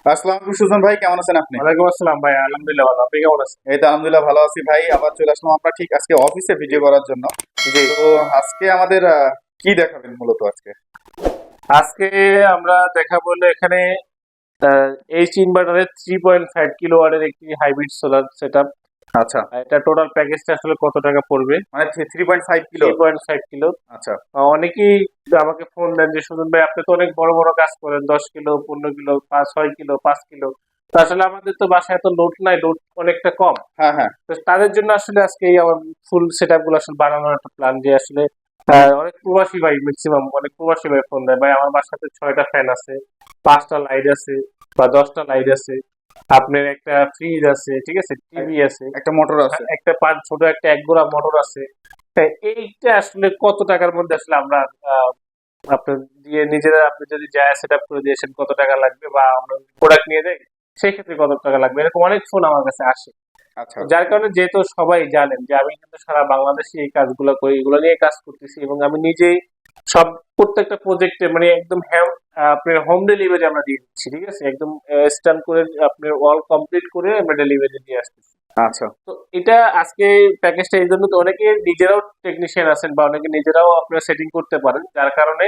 আসসালামু আলাইকুম সুজন ভাই, কেমন আছেন আপনি? ওয়ালাইকুম আসসালাম ভাই, আলহামদুলিল্লাহ ভালো। আপনি কেমন আছেন? এই তো আলহামদুলিল্লাহ ভালো আছি ভাই। আবার চলে আসলাম আমরা ঠিক আজকে অফিসে ভিডিও করার জন্য। জি। তো আজকে আমাদের কি দেখাবেন মূলত আজকে? আজকে আমরা দেখাবো হলো এখানে এইচ ইনভার্টারের 3.5 কিলোওয়াটের একটি হাইব্রিড সোলার সেটআপ। আচ্ছা, এটা টোটাল প্যাকেজটা আসলে কত টাকা পড়বে? মানে 3.5 কিলো। 3.5 কিলো। আচ্ছা। অনেকেই আমাকে ফোন দেন যে সুজন ভাই, আপনি তো অনেক বড় বড় কাজ করেন, 10 কিলো, 15 কিলো, 6 কিলো, 5 কিলো। তো আসলে আমাদের তো বাসায় এত লোড নাই, লোড অনেকটা কম। হ্যাঁ হ্যাঁ। তো তাদের জন্য আসলে আজকে এই আমার ফুল সেটআপ গুলো আসলে বানানোর একটা প্ল্যান, যে আসলে অনেক প্রবাসী ভাই, ম্যাক্সিমাম অনেক প্রবাসী ভাই ফোন দেয়, ভাই আমার বাসাতে 6টা ফ্যান আছে, 5টা লাইট আছে বা 10টা লাইট আছে, আপনার একটা ফ্রিজ আছে, ঠিক আছে, টিভি আছে, একটা মোটর আছে। একটা পাঁচ ছোট একটা এক গোড়া মোটর আছে। তাই এইটা আসলে কত টাকার মধ্যে আসলে আমরা আপনার দিয়ে নিজেরা, আপনি যদি যায় সেট আপ করে দিয়েছেন কত টাকা লাগবে, বা আমরা প্রোডাক্ট নিয়ে যাই সেই ক্ষেত্রে কত টাকা লাগবে, এরকম অনেক ফোন আমার কাছে আসে। আচ্ছা। যার কারণে যেহেতু সবাই জানেন যে আমি কিন্তু সারা বাংলাদেশে এই কাজগুলো করি, এগুলো নিয়ে কাজ করতেছি, এবং আমি নিজেই সব প্রত্যেকটা প্রজেক্টে মানে একদম আপনার হোম ডেলিভারি আমরা দিয়ে দিচ্ছি, ঠিক আছে, একদম স্ট্যান্ড করে আপনার অল কমপ্লিট করে আমরা ডেলিভারি দিয়ে আসতেছি। আচ্ছা। তো এটা আজকে প্যাকেজটা এই জন্য, তো অনেকে নিজেরাও টেকনিশিয়ান আছেন বা অনেকে নিজেরাও আপনারা সেটিং করতে পারেন, যার কারণে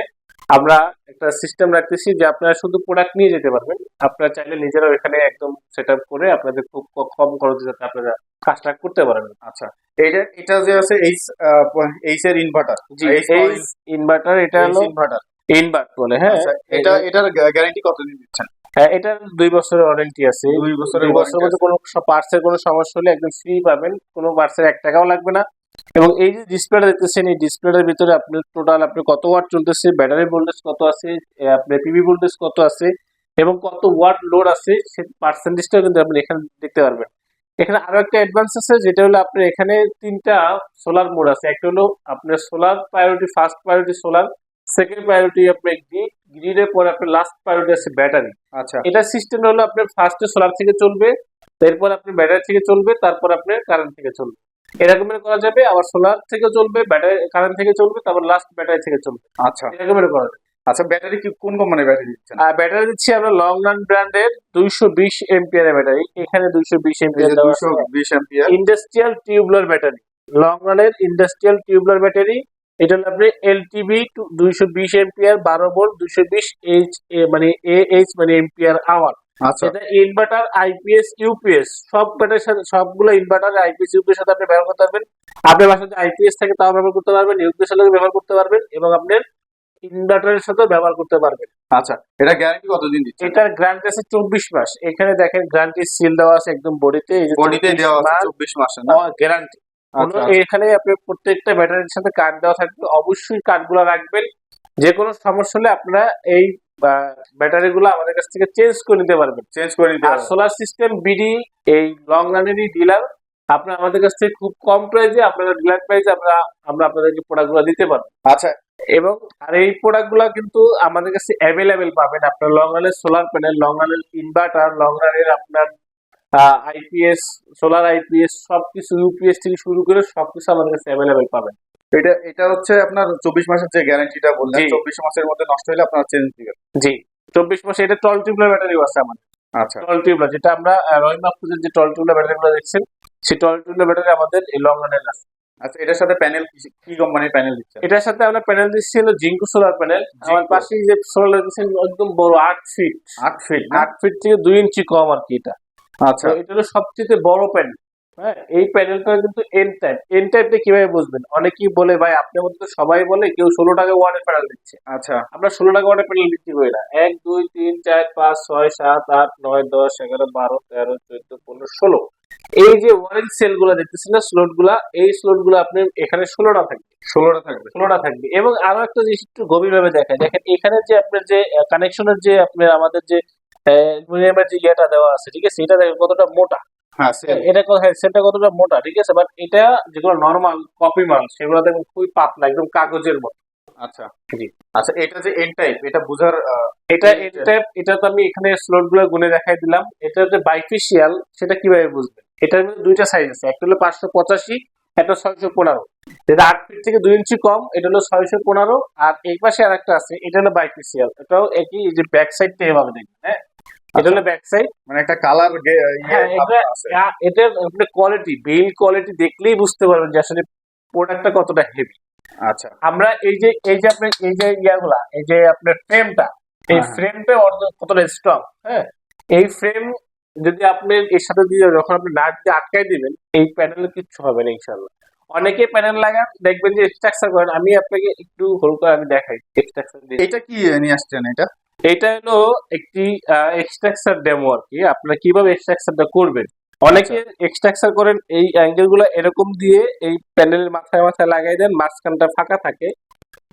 আমরা একটা সিস্টেম রাখতেছি যে আপনারা শুধু প্রোডাক্ট নিয়ে যেতে পারবেন। আপনারা চাইলে নিজেরাও এখানে একদম সেট আপ করে আপনাদের খুব কম খরচে যাতে আপনারা কাজটা করতে পারেন। আচ্ছা, এটা এটা যে আছে এইচ, এইচ এর ইনভার্টার। জি, এইচ এই পাওয়ার ইনভার্টার, এটা এইচ হলো ইনভার্টার। ইনভার্ট বলে, হ্যাঁ। আচ্ছা, এটার গ্যারান্টি কতদিন দিচ্ছেন? হ্যাঁ, এটার 2 বছরের ওয়ারেন্টি আছে। 2 বছরের 2 বছরের ওয়ারেন্টি মধ্যে আছে। কোনো পার্টসের কোনো সমস্যা হলে একদম ফ্রি পাবেন, কোনো পার্টসের 1 টাকাও লাগবে না। এবং এই যে ডিসপ্লেটা দেখতেছেন, এই ডিসপ্লেটার ভিতরে আপনার টোটাল আপনার কত ওয়াট চলতেছে, ব্যাটারি ভোল্টেজ কত আছে, আপনার পিভি ভোল্টেজ কত আছে, এবং কত ওয়াট লোড আছে, সেই পার্সেন্টেজটাও কিন্তু আপনি এখানে দেখতে পারবেন। এখানে আরো একটা অ্যাডভান্স আছে, যেটা হলো আপনার এখানে 3টা সোলার মোড আছে। একটা হলো আপনার solar priority, first priority solar, second priority আপনার গ্রিডের পরে আপনার লাস্ট প্রায়োরিটি আছে ব্যাটারি। আচ্ছা। এটা সিস্টেম হলো আপনার ফার্স্টে সোলার থেকে চলবে, এরপর আপনার ব্যাটারি থেকে চলবে, তারপর আপনার কারেন্ট থেকে চলবে। এরকমের করা যাবে, আবার সোলার থেকে চলবে, ব্যাটারি কারেন্ট থেকে চলবে, তারপর লাস্ট ব্যাটারি থেকে চলবে। আচ্ছা। এরকমের করা যাবে। আচ্ছা, ব্যাটারি কি কোন কোম্পানির ব্যাটারি দিচ্ছেন? আর ব্যাটারি দিচ্ছি আমরা লং রান ব্র্যান্ডের 220 এম্পিয়ারের ব্যাটারি। এখানে 220 এই এম্পিয়ার যে দেওয়া আছে। 220 ampere. Industrial tubular battery, long রানের ইন্ডাস্ট্রিয়াল টিউবুলার ব্যাটারি। এটা হলো আপনি এলটিবি 220 এম্পিয়ার, 12 ভোল্ট, 220 এইচ, মানে এইচ মানে এম্পিয়ার আওয়ার। আচ্ছা। এটা ইনভার্টার, আইপিএস, ইউপিএস সব ব্যাটারির সাথে, সবগুলো ইনভার্টার আইপিএস ইউপিএস সাথে আপনি ব্যবহার করতে পারবেন। আপনার বাসায় যদি আইপিএস থাকে তাও ব্যবহার করতে পারবেন, ইউপিএস সাথে ব্যবহার করতে পারবেন, এবং আপনার ইনভার্টারের সাথেও ব্যবহার করতে পারবেন। আচ্ছা, এটা গ্যারান্টি কতদিন দিচ্ছেন? এটার গ্যারান্টি আছে 24 মাস। এখানে দেখেন গ্যারান্টি সিল দেওয়া আছে একদম বডিতে, এই যে বডিতে 24 দেওয়া আছে মাস 24 মাসে না? গ্যারান্টি। কোনো আচ্ছা আচ্ছা। এখানে আপনি প্রত্যেকটা ব্যাটারির সাথে কার্ড দেওয়া থাকবে, অবশ্যই কার্ডগুলো রাখবেন। যে কোনো সমস্যা হলে আপনারা এই ব্যাটারি গুলো আমাদের কাছ থেকে চেঞ্জ করে নিতে পারবেন। চেঞ্জ করে নিতে আর হবে। সোলার সিস্টেম বিডি এই লং রানেরই ডিলার। আপনারা আমাদের কাছ থেকে খুব কম প্রাইসে, আপনারা ডিলার প্রাইসে আমরা আমরা আপনাদেরকে প্রোডাক্টগুলো দিতে পারবো। আচ্ছা। এবং আর এই প্রোডাক্টগুলো কিন্তু আমাদের কাছে অ্যাভেলেবেল পাবেন। আপনার লং রানের সোলার প্যানেল, লং রানের ইনভার্টার, লং রানের আপনার আইপিএস, সোলার আইপিএস সবকিছু, ইউপিএস থেকে শুরু করে সবকিছু আমাদের কাছে অ্যাভেলেবেল পাবেন। এটা এটা হচ্ছে আপনার 24 মাসের যে গ্যারান্টিটা বললেন, জি 24 মাসের মধ্যে নষ্ট হলে আপনারা চেঞ্জ দিবেন। জি, 24 মাসে। এটা টল টিউবলার ব্যাটারিও আছে আমাদের। আচ্ছা। টল টিউবলার, যেটা আমরা রয় মাহফুজের যে টল টিউবলার ব্যাটারিগুলো দেখছেন, সেই টল টিউবলার ব্যাটারি আমাদের এই লং রানের আছে। আচ্ছা, এটার সাথে প্যানেল কি কোম্পানির প্যানেল দিচ্ছেন? এটার সাথে আমরা প্যানেল দিচ্ছি হলো জিঙ্কো সোলার প্যানেল। আমার জিঙ্কো। পাশে যে সোলার দিচ্ছেন একদম বড় 8 ফিট, 8 ফিট না? 8 ফিট থেকে 2 ইঞ্চি কম আর কি এটা। তো আচ্ছা। এটা হলো সবচেয়ে বড় প্যানেল। হ্যাঁ, এই প্যানেলটা কিন্তু এন টাইপ। এন টাইপটা কিভাবে বুঝবেন? অনেকেই বলে ভাই আপনার মধ্যে তো সবাই বলে কেউ 16 টাকা ওয়াটের প্যানেল দিচ্ছে। আচ্ছা। আমরা 16 টাকা ওয়াটের প্যানেল বিক্রি করি না। 1 2 3 4 5 6 7 8 9 10 11 12 13 14 15 16, এই যে ওয়ারেন্ট সেল গুলা দেখতেছেন না, স্লট গুলা, এই স্লট গুলা আপনি এখানে 16টা থাকবে। 16টা থাকবে। 16টা থাকবে। এবং আরো একটা জিনিস একটু গভীর ভাবে দেখেন, দেখেন এখানে যে আপনার যে কানেকশনের যে আপনার আমাদের যে মিনিমামের যে ইয়েটা দেওয়া আছে, ঠিক আছে, এটা দেখেন কতটা মোটা। হ্যাঁ, সেল। এটা হ্যাঁ, সেটটা কতটা মোটা, ঠিক আছে, বাট এটা যেগুলো নর্মাল কপি মাল সেগুলো দেখবেন খুবই পাতলা, একদম কাগজের মতো। আচ্ছা। জি। আচ্ছা, এটা যে এন টাইপ, এটা বুঝার এটা এটা তো আমি এখানে স্লট গুলো গুনে দেখাই দিলাম। এটা যে বাইফেশিয়াল, সেটা কিভাবে বুঝবেন? এটার মধ্যে দুইটা সাইজ আছে, একটা হলো 585, একটা 615। যেটা 8 ফিট থেকে 2 ইঞ্চি কম, এটা হলো 615। আর এই পাশে আর একটা আছে, এটা হলো বাইফেশিয়াল, এটাও একই, এই যে ব্যাক সাইডটা এভাবে দেখবেন, হ্যাঁ। এটা হলো ব্যাক সাইড। মানে একটা কালার হ্যাঁ, আছে। এটার আপনি কোয়ালিটি, বিল্ড কোয়ালিটি দেখলেই বুঝতে পারবেন যে আসলে প্রোডাক্টটা কতটা হেভি। আচ্ছা। আমরা এই যে আপনার এই যে ইয়াগুলা, এই যে আপনার ফ্রেমটা, এই হ্যাঁ, হ্যাঁ। ফ্রেমটা কতটা স্ট্রং। হ্যাঁ, এই ফ্রেম যদি আপনি এর সাথে দিয়ে যখন আপনি নাট দিয়ে আটকাই দিবেন, এই প্যানেলে কিচ্ছু হবে না ইনশাআল্লাহ। অনেকে প্যানেল লাগান, দেখবেন যে এক্সট্রাকচার করেন। আমি আপনাকে একটু হোল করে আমি দেখাই এক্সট্রাকচার দিয়ে। এটা কি নিয়ে আসছেন এটা? এটা হলো একটি এক্সট্রাকচার ডেমো আর কি, আপনারা কিভাবে এক্সট্রাকচারটা করবেন। অনেকে এক্সট্রাকচার করেন এই অ্যাঙ্গেল গুলো এরকম দিয়ে এই প্যানেলের মাথায় মাথায় লাগাই দেন, মাঝখানটা ফাঁকা থাকে।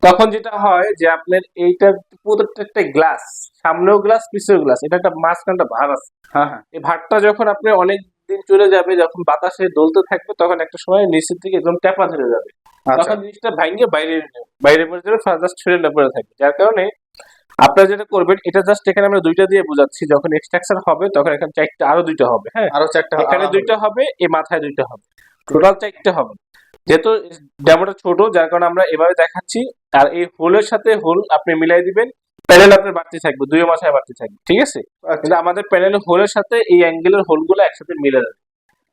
তখন যেটা হয় যে আপনার এইটার প্রত্যেকটা গ্লাস, সামনেও গ্লাস পিছেও গ্লাস, এটা একটা মাঝখানটা ভাঁজ আছে। হ্যাঁ, হ্যাঁ। এই ভাঁজটা যখন আপনি অনেক দিন চলে যাবে, যখন বাতাসে দোলতে থাকবে, তখন একটা সময় নিচের দিকে একদম টেপা ধরে যাবে। আচ্ছা। তখন জিনিসটা ভাঙিয়ে বাইরে পড়ে যাবে, জাস্ট ছড়িয়ে পড়ে থাকবে। যার কারণে আপনারা যেটা করবেন, এটা জাস্ট এখানে আমরা দুইটা দিয়ে বোঝাচ্ছি, যখন এক্সট্রাকশন হবে তখন এখানে চারটা, আরো দুইটা হবে। হ্যাঁ, আরো 4টা এখানে দুইটা হবে, এই মাথায় দুইটা হবে, টোটাল চারটে হবে। যেহেতু ডেমোটা ছোট, যার কারণে আমরা এভাবে দেখাচ্ছি। আর এই হোলের সাথে হোল আপনি মিলাই দিবেন, প্যানেল আপনার বাড়তি থাকবে, দুই মাথায় বাড়তি থাকবে, ঠিক আছে। কিন্তু আমাদের প্যানেলের হোলের সাথে এই অ্যাঙ্গেলের হোলগুলো একসাথে মিলে যাবে।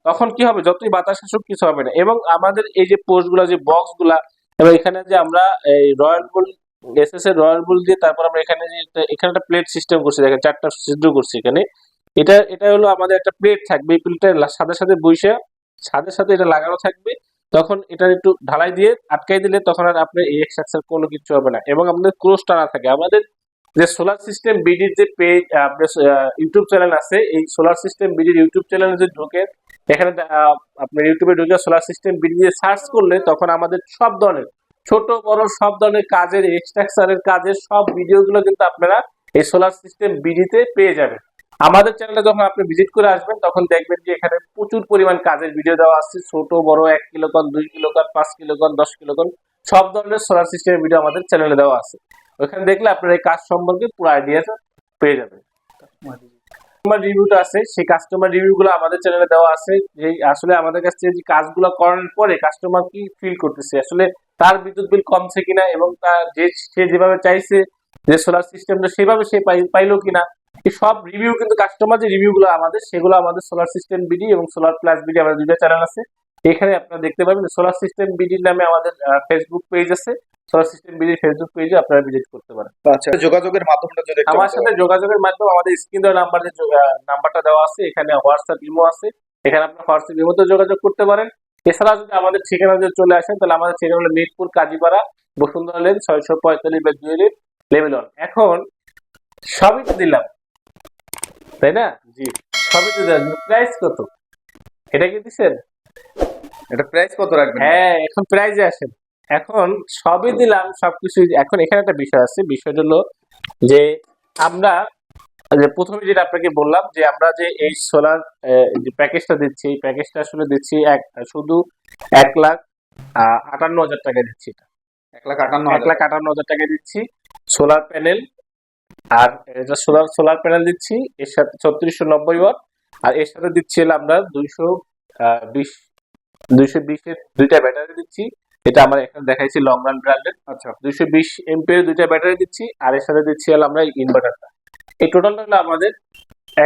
তখন কি হবে, যতই বাতাস আসুক কিছু হবে না। এবং আমাদের এই যে পোস্ট গুলা, যে বক্স গুলা, এবং এখানে যে আমরা এই রয়্যাল বুল, এসএস এর রয়্যাল বুল দিয়ে তারপর আমরা এখানে যে এখানে একটা প্লেট সিস্টেম করছি, দেখেন 4টা ছিদ্র করছি এখানে। এটা হলো আমাদের একটা প্লেট থাকবে, এই প্লেটের সাথে সাথে বইসা সাথে সাথে এটা লাগানো থাকবে। তখন এটা একটু ঢালাই দিয়ে আটকাই দিলে তখন আর আপনার এই এক্সট্রাকচার কোনো কিছু হবে না। এবং আমাদের ক্লোজ টানা থাকে। আমাদের যে সোলার সিস্টেম বিডির যে পেজ, আপনার ইউটিউব চ্যানেল আছে, এই সোলার সিস্টেম বিডির ইউটিউব চ্যানেলে যদি ঢোকেন, এখানে আপনার ইউটিউবে ঢুকে সোলার সিস্টেম বিডি দিয়ে সার্চ করলে তখন আমাদের সব ধরনের ছোট বড় সব ধরনের কাজের, এক্সট্রাকচারের কাজের সব ভিডিওগুলো কিন্তু আপনারা এই সোলার সিস্টেম বিডিতে পেয়ে যাবেন। আমাদের চ্যানেলে যখন আপনি ভিজিট করে আসবেন, তখন দেখবেন যে এখানে প্রচুর পরিমাণ কাজের ভিডিও দেওয়া আছে, ছোট বড়, 1 কিলোকন, 2 কিলোকন, 5 কিলোকন, 10 কিলোকন, সব ধরনের সোলার সিস্টেমের ভিডিও আমাদের চ্যানেলে দেওয়া আছে। ওখানে দেখলে আপনারা এই কাজ সম্পর্কে পুরো আইডিয়াটা পেয়ে যাবেন। কাস্টমার রিভিউটা আছে, সেই কাস্টমার রিভিউগুলো আমাদের চ্যানেলে দেওয়া আছে, যে আসলে আমাদের কাছ থেকে যে কাজগুলো করানোর পরে কাস্টমার কি ফিল করতেছে, আসলে তার বিদ্যুৎ বিল কমছে কিনা, এবং তার সে যেভাবে চাইছে যে সোলার সিস্টেমটা সেভাবে সে পাইলো কিনা, এই সব রিভিউ কিন্তু কাস্টমার যে রিভিউগুলো আমাদের, সেগুলো আমাদের সোলার সিস্টেম বিডি এবং সোলার প্লাস বিডি, আমাদের দুইটা চ্যানেল আছে। এখানে আপনারা দেখতে পাবেন। সোলার সিস্টেম বিডির নামে আমাদের ফেসবুক পেজ আছে, সোলার সিস্টেম বিডির ফেসবুক পেজে আপনারা ভিজিট করতে পারেন। আচ্ছা, যোগাযোগের মাধ্যমটা যদি একটু আমার বলতে সাথে পারেন। যোগাযোগের মাধ্যমে আমাদের স্ক্রিন দেওয়া নাম্বারটা দেওয়া আছে, এখানে হোয়াটসঅ্যাপ ইমো আছে, এখানে আপনার হোয়াটসঅ্যাপ ইমোতে যোগাযোগ করতে পারেন। এছাড়া যদি আমাদের ঠিকানা যদি চলে আসেন, তাহলে আমাদের ঠিকানা হলো মিরপুর কাজীপাড়া, বসুন্ধরা লেন, 645/2 লেভেল 1। এখন সবই তো দিলাম, তাই না? জি। সবই তো দিলাম, প্রাইস কত এটা কি দিচ্ছেন? এটা প্রাইস কত রাখবেন? হ্যাঁ, এখন প্রাইজে আসেন। এখন সবই দিলাম, সবকিছু। এখন এখানে একটা বিষয় আছে, বিষয়টা হলো যে আমরা যে প্রথমে যেটা আপনাকে বললাম, যে আমরা যে এই সোলার যে প্যাকেজটা দিচ্ছি, এই প্যাকেজটা আসলে দিচ্ছি শুধু 1,58,000 টাকা দিচ্ছি। এটা 1,58,000। 1,58,000 টাকা দিচ্ছি। সোলার প্যানেল, আর এটা সোলার প্যানেল দিচ্ছি, এর সাথে 3690 ওয়াট, আর এর সাথে দিচ্ছি হলো আমরা 220 এর দুইটা ব্যাটারি দিচ্ছি। এটা আমরা এখানে দেখাইছি লং রান ব্র্যান্ডের। আচ্ছা। 220 এমপিএর দুইটা ব্যাটারি দিচ্ছি, আর এর সাথে দিচ্ছি হলো আমরা ইনভার্টারটা। এই টোটালটা হলো আমাদের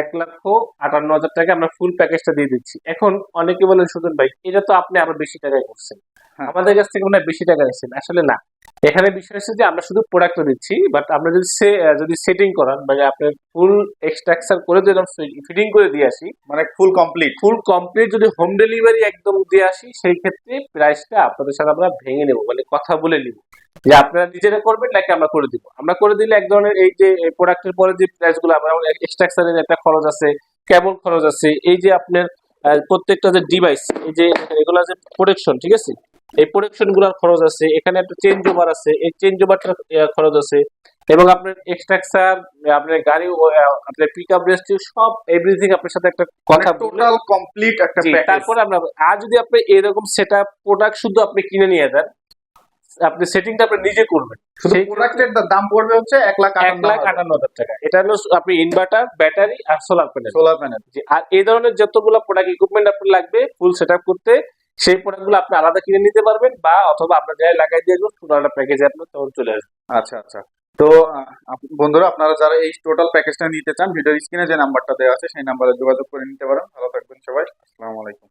1,58,000 টাকা আমরা ফুল প্যাকেজটা দিয়ে দিচ্ছি। এখন অনেকে বলেন, সুজন ভাই এটা তো আপনি আরো বেশি টাকায় করছেন, হ্যাঁ। আমাদের কাছ থেকে মনে হয় বেশি টাকা নিচ্ছেন। আসলে না, এখানে বিষয় হচ্ছে যে আমরা শুধু প্রোডাক্টটা দিচ্ছি, বাট আমরা যদি সেটিং করান, মানে আপনার ফুল এক্সট্রাকচার করে যদি ফিটিং করে দিয়ে আসি, মানে ফুল কমপ্লিট যদি হোম ডেলিভারি একদম দিয়ে আসি, সেই ক্ষেত্রে প্রাইসটা আপনাদের সাথে আমরা ভেঙে নেব, মানে কথা বলে নিব যে আপনারা নিজেরা করবেন নাকি আমরা করে দিব। আমরা করে দিলে এক ধরনের এই যে প্রোডাক্টের পরে যে প্রাইসগুলো, আমরা এক্সট্রাকচারের একটা খরচ আছে, কেবল খরচ আছে, এই যে আপনার প্রত্যেকটা যে ডিভাইস, এই যে এগুলা যে প্রোটেকশন, ঠিক আছে, এই প্রোটেকশন গুলার খরচ আছে, এখানে একটা চেঞ্জ ওভার আছে, এই চেঞ্জ ওভারটার খরচ আছে, এবং আপনার এক্সট্রাকচার, আপনার গাড়ি, আপনার পিকআপ রেস্ট, সব এভরিথিং আপনার সাথে একটা কথা টোটাল কমপ্লিট একটা প্যাকেজ। তারপরে আমরা, আর যদি আপনি এরকম সেটআপ প্রোডাক্ট শুধু আপনি কিনে নিয়ে যান, আপনি সেটিংটা আপনি নিজে করবেন, সেই প্রোডাক্টের দাম পড়বে হচ্ছে 1,58,000 টাকা। এটা হলো আপনি ইনভার্টার, ব্যাটারি আর সোলার প্যানেল। আর এই ধরনের যতগুলো প্রোডাক্ট ইকুইপমেন্ট আপনার লাগবে ফুল সেটআপ করতে, সেই প্রোডাক্টগুলো আপনি আলাদা কিনে নিতে পারবেন, বা অথবা আপনার যাই লাগাই দিয়ে আসবেন, পুরো একটা প্যাকেজে আপনার তখন চলে আসবে। আচ্ছা, আচ্ছা। তো বন্ধুরা, আপনারা যারা এই টোটাল প্যাকেজটা নিতে চান, ভিডিওর স্ক্রিনে যে নাম্বারটা দেওয়া আছে সেই নাম্বারে যোগাযোগ করে নিতে পারেন। ভালো থাকবেন সবাই, আসসালামু আলাইকুম।